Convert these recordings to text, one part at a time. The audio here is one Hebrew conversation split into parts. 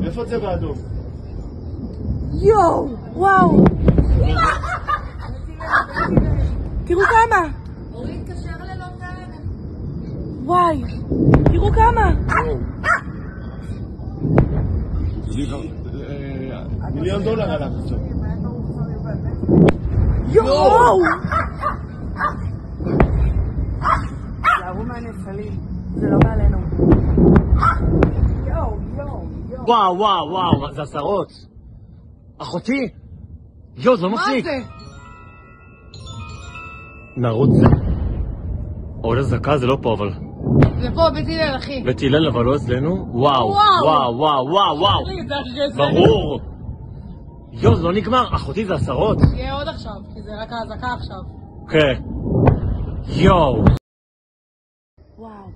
איפה צבע אדום? יואו, וואו. תראו כמה. אורית קשר ללונדון. וואי, תראו כמה. $1,000,000 עליו עכשיו. יואו. תערו מהנפלים, זה לא מעלינו. יואו. וואו, זה עשרות. אחותי? יואו, זה לא מפסיק. מה זה? נרוץ. עולה זקה זה לא פה, אבל... זה פה, בית הלל, אחי. בית הלל, אבל לא אצלנו? וואו. ברור. יואו, זה לא נגמר. אחותי, זה עשרות. יהיה עוד עכשיו, כי זה רק ההזקה עכשיו. כן. יואו. וואו.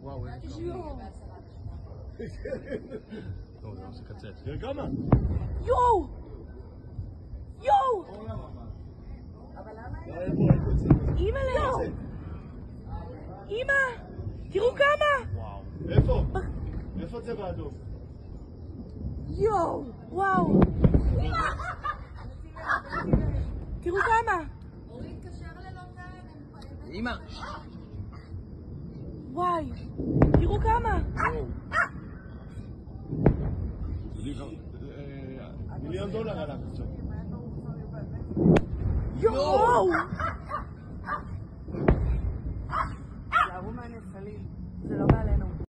וואו, תראה כמה. יואו. אמא לאו. אמא, תראו כמה. איפה צבע אדום? יואו, וואו. תראו כמה. אורית קשר ללונדון. אמא. וואי, תראו כמה. $1,000,000 עליו עכשיו. יואו. תערו מהנפלים, זה לא